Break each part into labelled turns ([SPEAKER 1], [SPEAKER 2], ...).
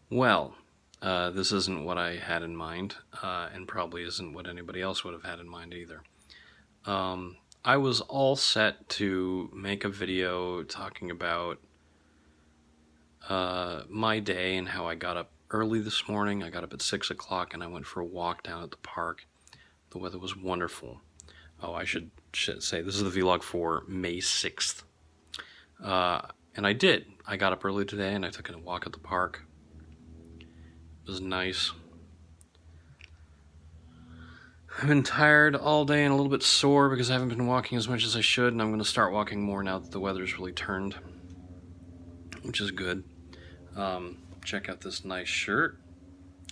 [SPEAKER 1] Well, this isn't what I had in mind, and probably isn't what anybody else would have had in mind either. I was all set to make a video talking about my day and how I got up early this morning. I got up at 6 o'clock and I went for a walk down at the park. The weather was wonderful. Oh, I should say this is the vlog for May 6th. And I did. I got up early today and I took a walk at the park. It was nice. I've been tired all day and a little bit sore because I haven't been walking as much as I should, and I'm going to start walking more now that the weather's really turned, which is good. Check out this nice shirt.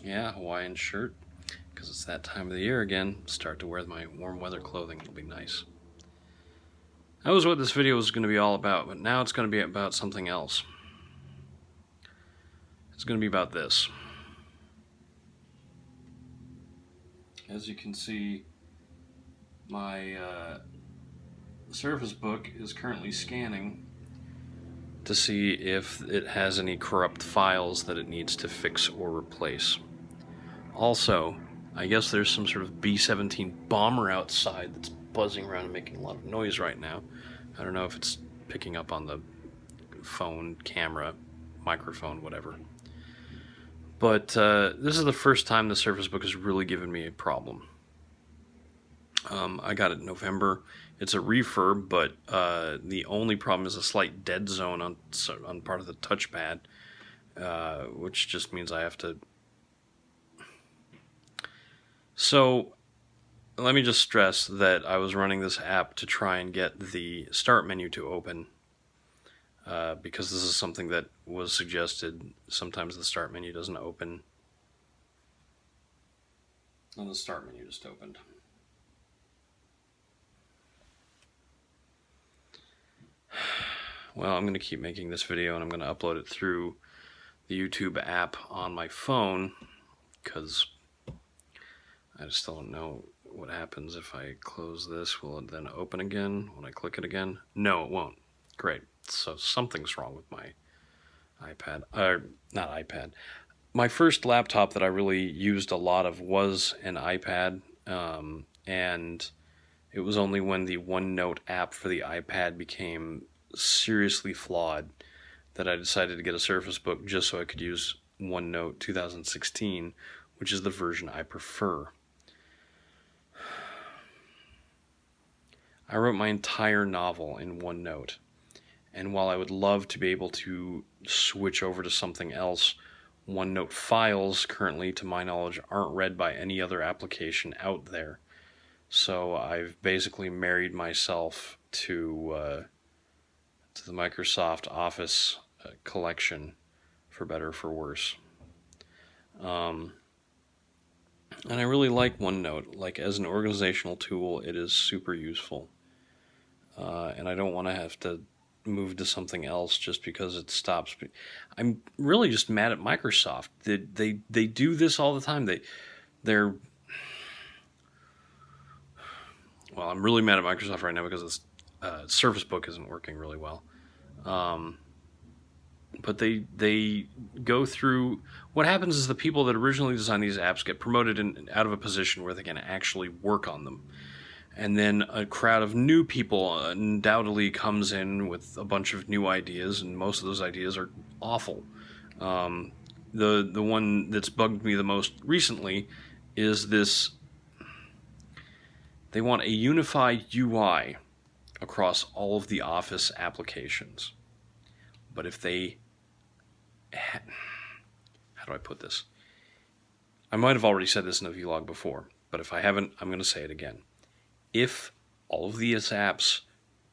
[SPEAKER 1] Yeah, Hawaiian shirt, because it's that time of the year again. Start to wear my warm weather clothing. It'll be nice. That was what this video was going to be all about, but now it's going to be about something else. It's going to be about this. As you can see, my Surface Book is currently scanning to see if it has any corrupt files that it needs to fix or replace. Also, I guess there's some sort of B-17 bomber outside that's buzzing around and making a lot of noise right now. I don't know if it's picking up on the phone, camera, microphone, whatever. But this is the first time the Surface Book has really given me a problem. I got it in November. It's a refurb, but the only problem is a slight dead zone on part of the touchpad, which just means I have to... So, let me just stress that I was running this app to try and get the start menu to open, because this is something that was suggested. Sometimes the start menu doesn't open. And the start menu just opened. Well, I'm going to keep making this video and I'm going to upload it through the YouTube app on my phone, because I just don't know what happens if I close this. Will it then open again when I click it again? No, it won't. Great. So something's wrong with my iPad. Not iPad. My first laptop that I really used a lot of was an iPad, and it was only when the OneNote app for the iPad became seriously flawed that I decided to get a Surface Book just so I could use OneNote 2016, which is the version I prefer. I wrote my entire novel in OneNote, and while I would love to be able to switch over to something else, OneNote files currently, to my knowledge, aren't read by any other application out there. So I've basically married myself to the Microsoft Office collection, for better or for worse. And I really like OneNote. Like, as an organizational tool, it is super useful. And I don't want to have to move to something else just because it stops. I'm really just mad at Microsoft. They do this all the time. They're well, I'm really mad at Microsoft right now because this Surface Book isn't working really well. But they go through... What happens is the people that originally designed these apps get promoted out of a position where they can actually work on them. And then a crowd of new people undoubtedly comes in with a bunch of new ideas, and most of those ideas are awful. The one that's bugged me the most recently is this: they want a unified UI across all of the Office applications. But if they... How do I put this? I might have already said this in a vlog before, but if I haven't, I'm going to say it again. If all of these apps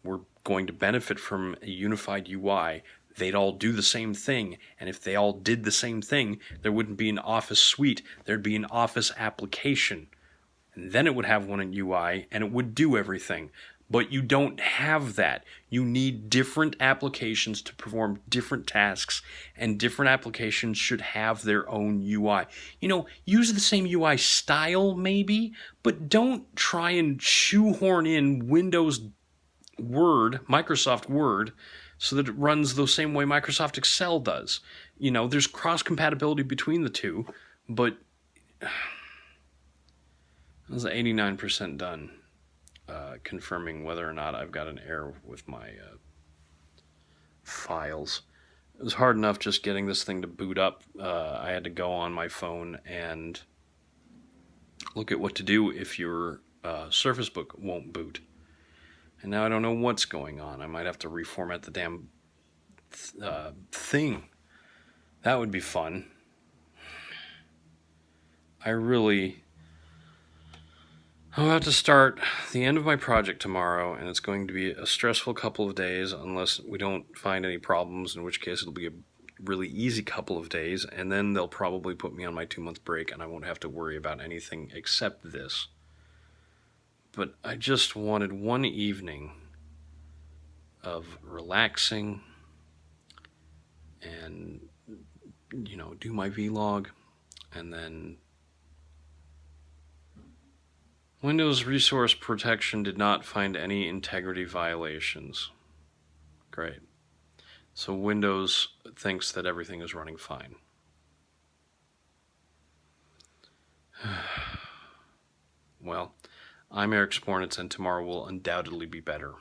[SPEAKER 1] were going to benefit from a unified UI, they'd all do the same thing. And if they all did the same thing, there wouldn't be an Office suite. There'd be an Office application. And then it would have one in UI, and it would do everything. But you don't have that. You need different applications to perform different tasks, and different applications should have their own UI. You know, use the same UI style maybe, but don't try and shoehorn in Windows Word, Microsoft Word, so that it runs the same way Microsoft Excel does. There's cross-compatibility between the two, but I was 89% done confirming whether or not I've got an error with my files. It was hard enough just getting this thing to boot up. I had to go on my phone and look at what to do if your Surface Book won't boot. And now I don't know what's going on. I might have to reformat the damn thing. That would be fun. I'll have to start the end of my project tomorrow, and it's going to be a stressful couple of days unless we don't find any problems, in which case it'll be a really easy couple of days, and then they'll probably put me on my 2-month break, and I won't have to worry about anything except this. But I just wanted one evening of relaxing and, do my vlog, and then Windows Resource Protection did not find any integrity violations. Great. So Windows thinks that everything is running fine. Well, I'm Eric Spornitz, and tomorrow will undoubtedly be better.